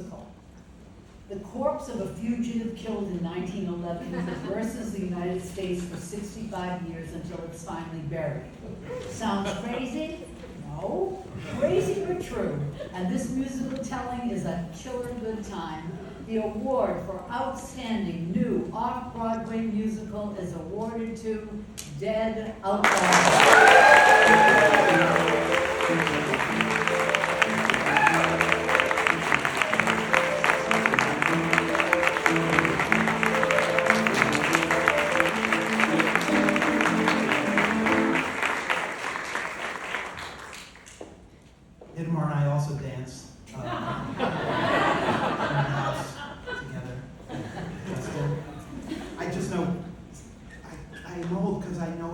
musical. The corpse of a fugitive killed in 1911 traverses the United States for 65 years until it's finally buried. Sounds crazy? No. Crazy but true. And this musical telling is a killer good time. The award for Outstanding New Off-Broadway Musical is awarded to Dead Outlaws. Idamar and I also dance in the house together. I just know, I'm old because I know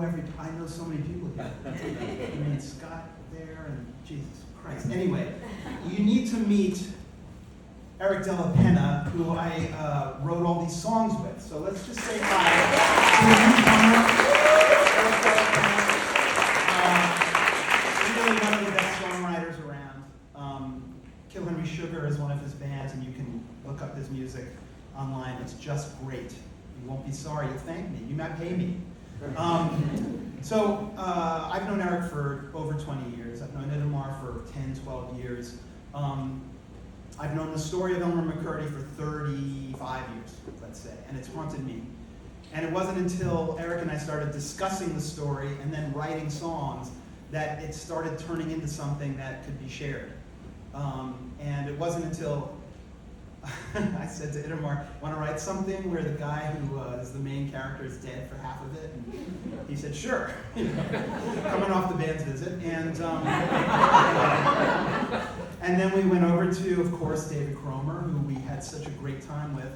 so many people here. I mean, Scott there and Jesus Christ. Anyway, you need to meet Eric Della Penna, who I wrote all these songs with. So let's just say hi to the newcomer, Eric Della Penna. Really one of the best songwriters around. Kill Henry Sugar is one of his bands, and you can look up his music online. It's just great. You won't be sorry. You'll thank me. You might pay me. I've known Eric for over 20 years. I've known Idamar for 10, 12 years. I've known the story of Elmer McCurdy for 35 years, let's say, and it's haunted me. And it wasn't until Eric and I started discussing the story and then writing songs that it started turning into something that could be shared. And it wasn't until I said to Idamar, want to write something where the guy who is the main character is dead for half of it? And he said, sure. Coming off the band's visit. And then we went over to, of course, David Cromer, who we had such a great time with.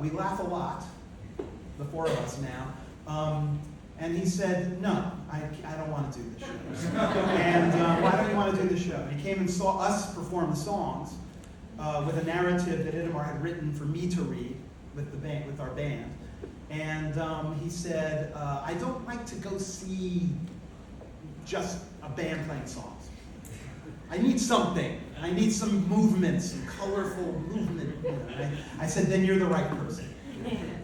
We laugh a lot, the four of us now. And he said, no, I don't want to do this show. And why don't you want to do this show? And he came and saw us perform the songs with a narrative that Idamar had written for me to read with our band. And he said, I don't like to go see just a band playing songs. I need something. I need some movement, some colorful movement. I said, then you're the right person.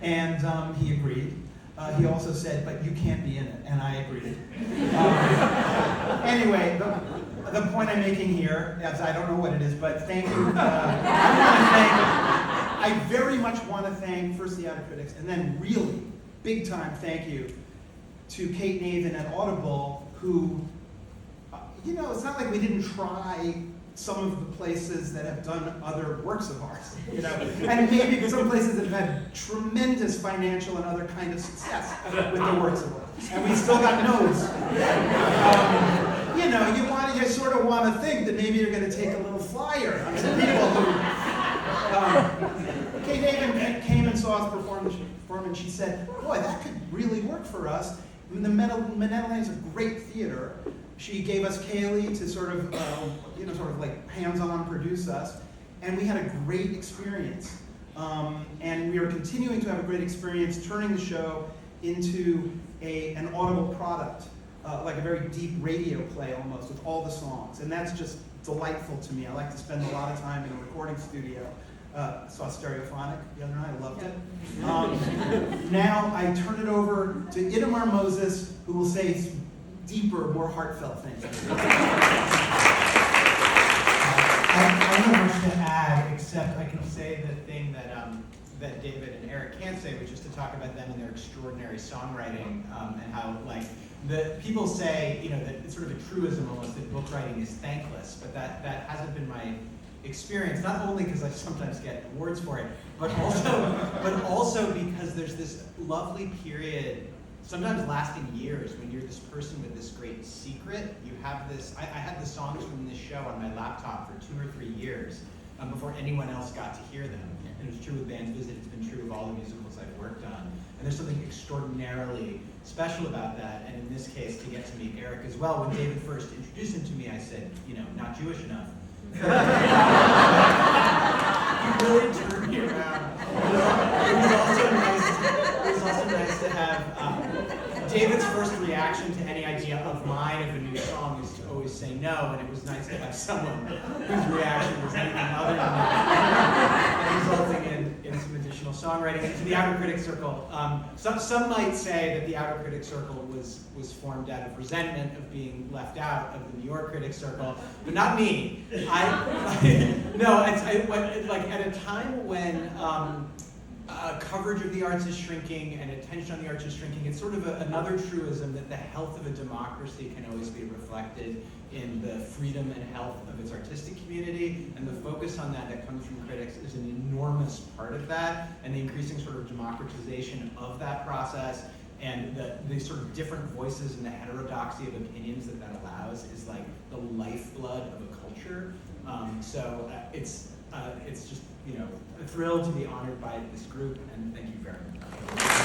And he agreed. He also said, but you can't be in it, and I agreed. Anyway, the point I'm making here, is I don't know what it is, but thank you. I very much want to thank first the Outer Critics, and then really, big time thank you to Kate Nathan at Audible, who, it's not like we didn't try some of the places that have done other works of ours, and maybe some places that have had tremendous financial and other kind of success with the works of ours, and we still got no's. You sort of want to think that maybe you're going to take a little flyer on some people who. Kate Nathan came and saw us perform, and she said, "Boy, that could really work for us." I mean, the Netherlands is a great theater. She gave us Kaylee to sort of like hands-on produce us, and we had a great experience. And we are continuing to have a great experience turning the show into an Audible product, like a very deep radio play almost with all the songs, and that's just delightful to me. I like to spend a lot of time in a recording studio. Saw Stereophonic the other night, I loved it. Now I turn it over to Idamar Moses, who will say deeper, more heartfelt things. I don't have much to add, except I can say the thing that David and Eric can't say, which is to talk about them and their extraordinary songwriting, and how, like, the people say, that it's sort of a truism almost that book writing is thankless, but that hasn't been my experience, not only because I sometimes get awards for it, but also because there's this lovely period, sometimes lasting years, when you're this person with this great secret. You have this, I had the songs from this show on my laptop for 2 or 3 years before anyone else got to hear them. And it was true with Band's Visit, it's been true of all the musicals I've worked on. And there's something extraordinarily special about that, and in this case, to get to meet Eric as well. When David first introduced him to me, I said, not Jewish enough. You really turned me around. It was also nice to have David's first reaction to any idea of mine of a new song is to always say no, and it was nice to have someone whose reaction was anything other than that. songwriting into the Outer Critics Circle. Some might say that the Outer Critics Circle was formed out of resentment of being left out of the New York Critics Circle, but not me. Like at a time when coverage of the arts is shrinking and attention on the arts is shrinking, it's sort of another truism that the health of a democracy can always be reflected in the freedom and health of its artistic community, and the focus on that comes from critics is an enormous part of that, and the increasing sort of democratization of that process, and the sort of different voices and the heterodoxy of opinions that allows is like the lifeblood of a culture. So it's just, a thrill to be honored by this group, and thank you very much.